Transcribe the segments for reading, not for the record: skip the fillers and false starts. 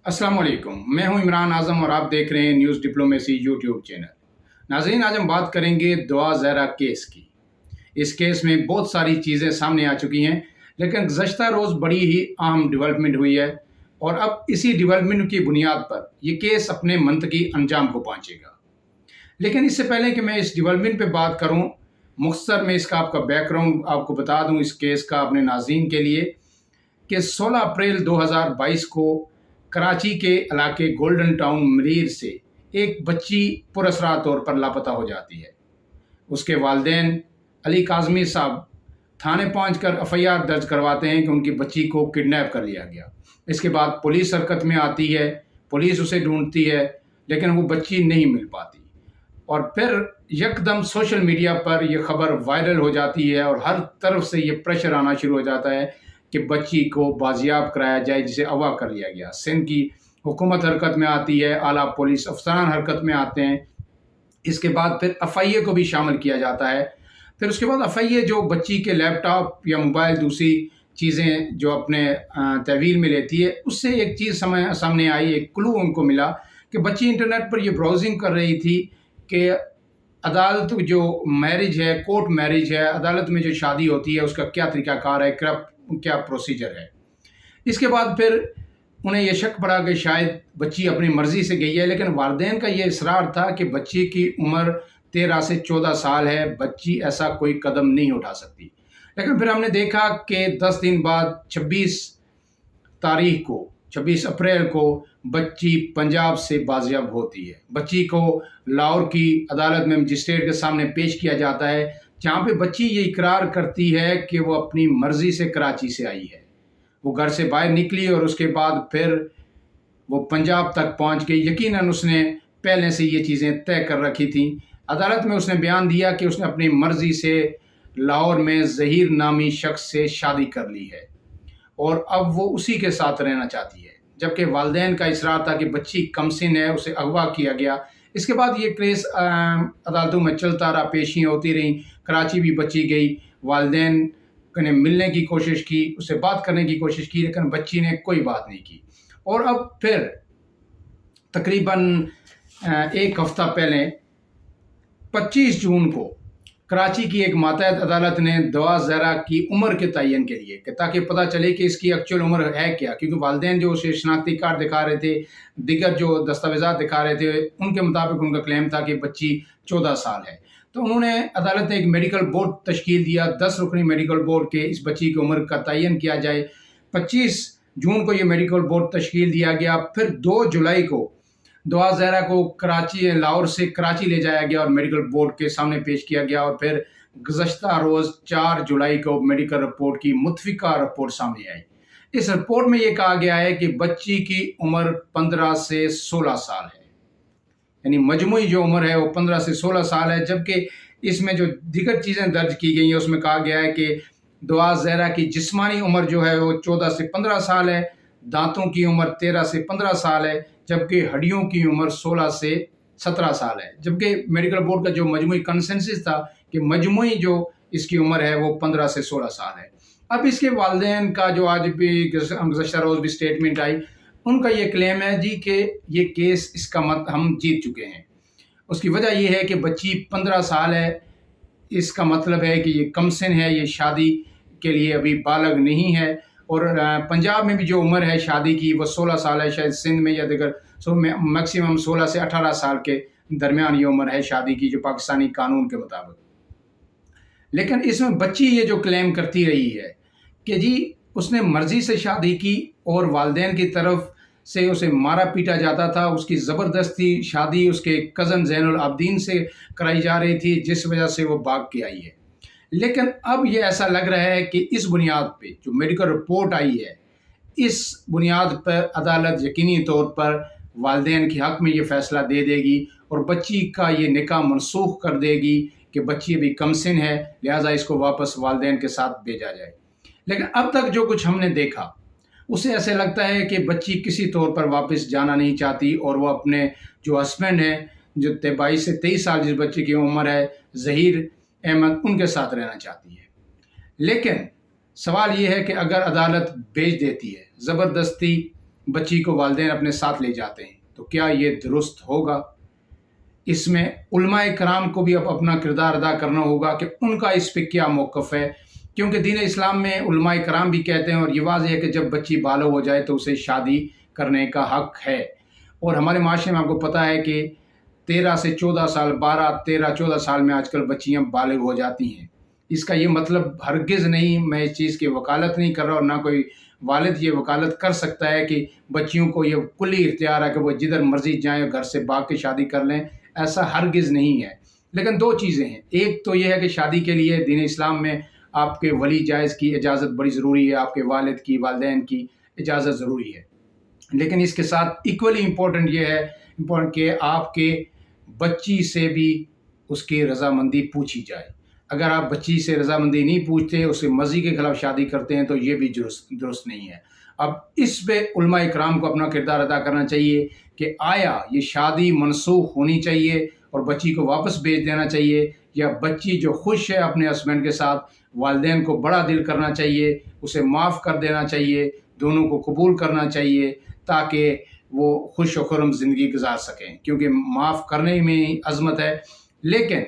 अस्सलाम वालेकुम। मैं हूं इमरान आज़म और आप देख रहे हैं न्यूज़ डिप्लोमेसी यूट्यूब चैनल। नाज़रीन, आज हम बात करेंगे दुआ ज़हरा केस की। इस केस में बहुत सारी चीज़ें सामने आ चुकी हैं, लेकिन गुज़श्ता रोज़ बड़ी ही अहम डेवलपमेंट हुई है और अब इसी डेवलपमेंट की बुनियाद पर यह केस अपने मंतकी अंजाम को पहुँचेगा। लेकिन इससे पहले कि मैं इस डेवलपमेंट पे बात करूं, मुख्तसर में इसका आपका बैकग्राउंड आपको बता दूं इस केस का अपने नाज़रीन के लिए कि 16 अप्रैल 2022 को कराची के इलाके गोल्डन टाउन मरीर से एक बच्ची पुरअसरार तौर पर लापता हो जाती है। उसके वालिदैन अली काज़मी साहब थाने पहुंचकर एफआईआर दर्ज करवाते हैं कि उनकी बच्ची को किडनैप कर लिया गया। इसके बाद पुलिस हरकत में आती है, पुलिस उसे ढूंढती है, लेकिन वो बच्ची नहीं मिल पाती और फिर यकदम सोशल मीडिया पर यह खबर वायरल हो जाती है और हर तरफ से ये प्रेशर आना शुरू हो जाता है कि बच्ची को बाजियाब कराया जाए, जिसे अगवा कर लिया गया। सिंध की हुकूमत हरकत में आती है, आला पुलिस अफसरान हरकत में आते हैं। इसके बाद फिर एफआईए को भी शामिल किया जाता है। फिर उसके बाद एफआईए जो बच्ची के लैपटॉप या मोबाइल, दूसरी चीज़ें जो अपने तहवील में लेती है, उससे एक चीज़ सामने आई, एक क्लू उनको मिला कि बच्ची इंटरनेट पर यह ब्राउजिंग कर रही थी कि अदालत जो मैरिज है, कोर्ट मैरिज है, अदालत में जो शादी होती है उसका क्या तरीक़ाकार है, क्या प्रोसीजर है। इसके बाद फिर उन्हें यह शक पड़ा कि शायद बच्ची अपनी मर्ज़ी से गई है, लेकिन वालिदैन का यह इसरार था कि बच्ची की उम्र 13 से 14 साल है, बच्ची ऐसा कोई कदम नहीं उठा सकती। लेकिन फिर हमने देखा कि 10 दिन बाद 26 अप्रैल को बच्ची पंजाब से बाजियाब होती है। बच्ची को लाहौर की अदालत में मजिस्ट्रेट के सामने पेश किया जाता है, जहाँ पे बच्ची ये इकरार करती है कि वो अपनी मर्ज़ी से कराची से आई है। वो घर से बाहर निकली और उसके बाद फिर वो पंजाब तक पहुँच गई। यकीनन उसने पहले से ये चीज़ें तय कर रखी थी। अदालत में उसने बयान दिया कि उसने अपनी मर्ज़ी से लाहौर में ज़हीर नामी शख्स से शादी कर ली है और अब वो उसी के साथ रहना चाहती है, जबकि वालिदैन का इसरार था कि बच्ची कमसिन है, उसे अगवा किया गया। इसके बाद ये केस अदालतों में चलता रहा, पेशियाँ होती रहीं। कराची भी बच्ची गई, वालिदैन ने मिलने की कोशिश की, उससे बात करने की कोशिश की, लेकिन बच्ची ने कोई बात नहीं की। और अब फिर तकरीबन एक हफ़्ता पहले 25 जून को कराची की एक मातहत अदालत ने दुआ ज़हरा की उम्र के तयन के लिए, कि ताकि पता चले कि इसकी एक्चुअल उम्र है क्या, क्योंकि वालिदैन जो उसे शनाख्ती कार्ड दिखा रहे थे, दिगर जो दस्तावेज़ात दिखा रहे थे, उनके मुताबिक उनका क्लेम था कि बच्ची 14 साल है। तो उन्होंने अदालत ने एक मेडिकल बोर्ड तश्कील दिया, 10 रुकनी मेडिकल बोर्ड के इस बच्ची की उम्र का तयन किया जाए। 25 जून को ये मेडिकल बोर्ड तश्कील दिया गया। फिर 2 जुलाई को दुआ ज़हरा को लाहौर से कराची ले जाया गया और मेडिकल बोर्ड के सामने पेश किया गया और फिर गुज़श्ता रोज़ 4 जुलाई को मेडिकल रिपोर्ट की मुतफ़िका रिपोर्ट सामने आई। इस रिपोर्ट में ये कहा गया है कि बच्ची की उम्र 15 से 16 साल है, यानी मजमूई जो उम्र है वो 15 से 16 साल है। जबकि इसमें जो दीगर चीज़ें दर्ज की गई हैं उसमें कहा गया है कि दुआ ज़हरा की जिस्मानी उम्र जो है वो 14 से 15 साल है, दांतों की उम्र 13 से 15 साल है, जबकि हड्डियों की उम्र 16 से 17 साल है। जबकि मेडिकल बोर्ड का जो मजमूई कंसेंसस था कि मजमूई जो इसकी उम्र है वो 15 से 16 साल है। अब इसके वालिदैन का जो आज भी गुज़श्ता रोज़ भी स्टेटमेंट आई, उनका ये क्लेम है जी कि ये केस इसका हम जीत चुके हैं। उसकी वजह ये है कि बच्ची 15 साल है, इसका मतलब है कि ये कमसिन है, ये शादी के लिए अभी बालग नहीं है। और पंजाब में भी जो उम्र है शादी की वो 16 साल है, शायद सिंध में या दिगर मैक्सिमम 16 से 18 साल के दरमियान ये उम्र है शादी की, जो पाकिस्तानी कानून के मुताबिक। लेकिन इसमें बच्ची ये जो क्लेम करती रही है कि जी उसने मर्ज़ी से शादी की और वालिदैन की तरफ से उसे मारा पीटा जाता था, उसकी ज़बरदस्ती शादी उसके कज़न ज़ैनुल आबिदीन से कराई जा रही थी, जिस वजह से वो भाग के आई है। लेकिन अब ये ऐसा लग रहा है कि इस बुनियाद पे जो मेडिकल रिपोर्ट आई है, इस बुनियाद पर अदालत यकीनी तौर पर वालिदैन के हक़ में ये फ़ैसला दे देगी और बच्ची का ये निकाह मनसूख कर देगी कि बच्ची अभी कमसिन है, लिहाजा इसको वापस वालिदैन के साथ भेजा जाए। लेकिन अब तक जो कुछ हमने देखा उसे ऐसे लगता है कि बच्ची किसी तौर पर वापस जाना नहीं चाहती और वो अपने जो हस्बैंड हैं, जो 22 से 23 साल जिस बच्चे की उम्र है, ज़हीर अहमद, उनके साथ रहना चाहती है। लेकिन सवाल ये है कि अगर अदालत भेज देती है, ज़बरदस्ती بچی کو والدین اپنے ساتھ لے جاتے ہیں، تو کیا یہ درست ہوگا؟ اس میں علماء کرام کو بھی اب اپنا کردار ادا کرنا ہوگا کہ ان کا اس پہ کیا موقف ہے، کیونکہ دین اسلام میں علماء کرام بھی کہتے ہیں اور یہ واضح ہے کہ جب بچی بالغ ہو جائے تو اسے شادی کرنے کا حق ہے۔ اور ہمارے معاشرے میں آپ کو پتہ ہے کہ 13 سے 14 سال 13 14 سال میں آج کل بچیاں بالغ ہو جاتی ہیں۔ اس کا یہ مطلب ہرگز نہیں، میں اس چیز کی وکالت نہیں کر رہا اور نہ کوئی والد یہ وکالت کر سکتا ہے کہ بچیوں کو یہ کلی اختیار ہے کہ وہ جدھر مرضی جائیں گھر سے بھاگ کے شادی کر لیں، ایسا ہرگز نہیں ہے۔ لیکن دو چیزیں ہیں، ایک تو یہ ہے کہ شادی کے لیے دین اسلام میں آپ کے ولی جائز کی اجازت بڑی ضروری ہے، آپ کے والد کی، والدین کی اجازت ضروری ہے، لیکن اس کے ساتھ ایکولی امپورٹنٹ یہ ہے کہ آپ کے بچی سے بھی اس کی رضامندی پوچھی جائے۔ اگر آپ بچی سے رضامندی نہیں پوچھتے، اس کے مرضی کے خلاف شادی کرتے ہیں تو یہ بھی درست نہیں ہے۔ اب اس پہ علماء کرام کو اپنا کردار ادا کرنا چاہیے کہ آیا یہ شادی منسوخ ہونی چاہیے اور بچی کو واپس بھیج دینا چاہیے، یا بچی جو خوش ہے اپنے ہسبینڈ کے ساتھ، والدین کو بڑا دل کرنا چاہیے، اسے معاف کر دینا چاہیے، دونوں کو قبول کرنا چاہیے تاکہ وہ خوش و خرم زندگی گزار سکیں، کیونکہ معاف کرنے میں عظمت ہے۔ لیکن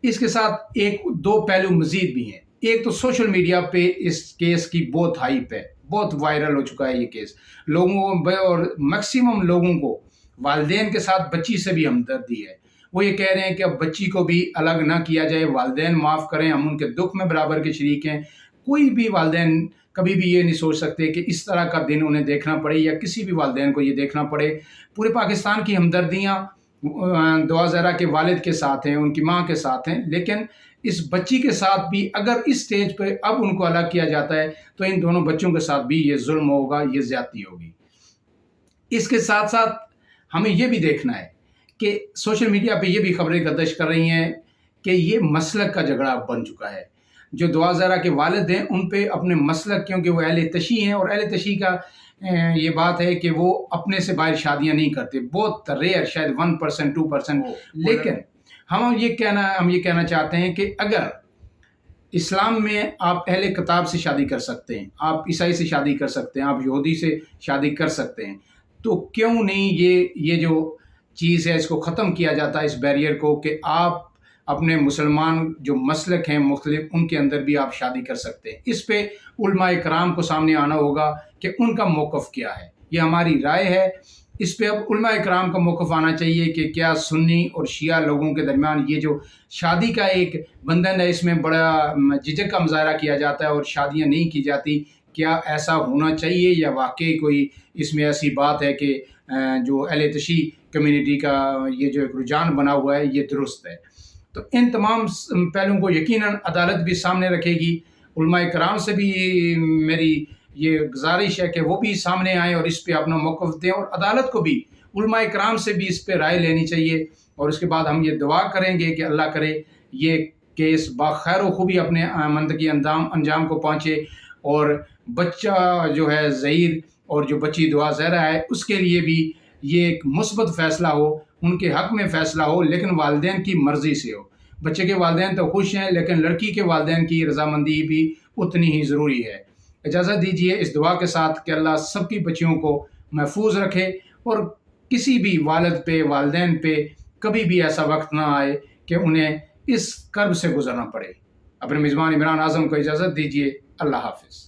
اس کے ساتھ دو پہلو مزید بھی ہیں۔ ایک تو سوشل میڈیا پہ اس کیس کی بہت ہائپ ہے، بہت وائرل ہو چکا ہے یہ کیس، اور میکسیمم لوگوں کو والدین کے ساتھ بچی سے بھی ہمدردی ہے۔ وہ یہ کہہ رہے ہیں کہ اب بچی کو بھی الگ نہ کیا جائے، والدین معاف کریں، ہم ان کے دکھ میں برابر کے شریک ہیں۔ کوئی بھی والدین کبھی بھی یہ نہیں سوچ سکتے کہ اس طرح کا دن انہیں دیکھنا پڑے یا کسی بھی والدین کو یہ دیکھنا پڑے۔ پورے پاکستان کی ہمدردیاں دعا زہرا کے والد کے ساتھ ہیں، ان کی ماں کے ساتھ ہیں، لیکن اس بچی کے ساتھ بھی اگر اس سٹیج پہ اب ان کو الگ کیا جاتا ہے تو ان دونوں بچوں کے ساتھ بھی یہ ظلم ہوگا، یہ زیادتی ہوگی۔ اس کے ساتھ ساتھ ہمیں یہ بھی دیکھنا ہے کہ سوشل میڈیا پہ یہ بھی خبریں گردش کر رہی ہیں کہ یہ مسلک کا جھگڑا بن چکا ہے۔ جو دعا زہرا کے والد ہیں ان پہ اپنے مسلک، کیونکہ وہ اہل تشیع ہیں اور اہل تشیع کا یہ بات ہے کہ وہ اپنے سے باہر شادیاں نہیں کرتے، بہت ریئر، شاید 1% 2%۔ لیکن ہم یہ کہنا چاہتے ہیں کہ اگر اسلام میں آپ اہل کتاب سے شادی کر سکتے ہیں، آپ عیسائی سے شادی کر سکتے ہیں، آپ یہودی سے شادی کر سکتے ہیں، تو کیوں نہیں یہ جو چیز ہے اس کو ختم کیا جاتا ہے، اس بیریئر کو، کہ آپ اپنے مسلمان جو مسلک ہیں مختلف، ان کے اندر بھی آپ شادی کر سکتے ہیں۔ اس پہ علماء کرام کو سامنے آنا ہوگا کہ ان کا موقف کیا ہے، یہ ہماری رائے ہے۔ اس پہ اب علماء کرام کا موقف آنا چاہیے کہ کیا سنی اور شیعہ لوگوں کے درمیان یہ جو شادی کا ایک بندھن ہے، اس میں بڑا جھجک کا مظاہرہ کیا جاتا ہے اور شادیاں نہیں کی جاتی، کیا ایسا ہونا چاہیے یا واقعی کوئی اس میں ایسی بات ہے کہ جو اہل تشیع کمیونٹی کا یہ جو ایک رجحان بنا ہوا ہے یہ درست ہے؟ تو ان تمام پہلوؤں کو یقیناً عدالت بھی سامنے رکھے گی۔ علماء کرام سے بھی میری یہ گزارش ہے کہ وہ بھی سامنے آئیں اور اس پہ اپنا موقف دیں، اور عدالت کو بھی علماء کرام سے بھی اس پہ رائے لینی چاہیے۔ اور اس کے بعد ہم یہ دعا کریں گے کہ اللہ کرے یہ کیس باخیر و خوبی اپنے منطقی انجام کو پہنچے، اور بچہ جو ہے ظہیر اور جو بچی دعا زہرا ہے اس کے لیے بھی یہ ایک مثبت فیصلہ ہو، ان کے حق میں فیصلہ ہو، لیکن والدین کی مرضی سے ہو۔ بچے کے والدین تو خوش ہیں، لیکن لڑکی کے والدین کی رضامندی بھی اتنی ہی ضروری ہے۔ اجازت دیجیے اس دعا کے ساتھ کہ اللہ سب کی بچیوں کو محفوظ رکھے اور کسی بھی والد پہ، والدین پہ کبھی بھی ایسا وقت نہ آئے کہ انہیں اس کرب سے گزرنا پڑے۔ اپنے میزبان عمران اعظم کو اجازت دیجیے۔ اللہ حافظ۔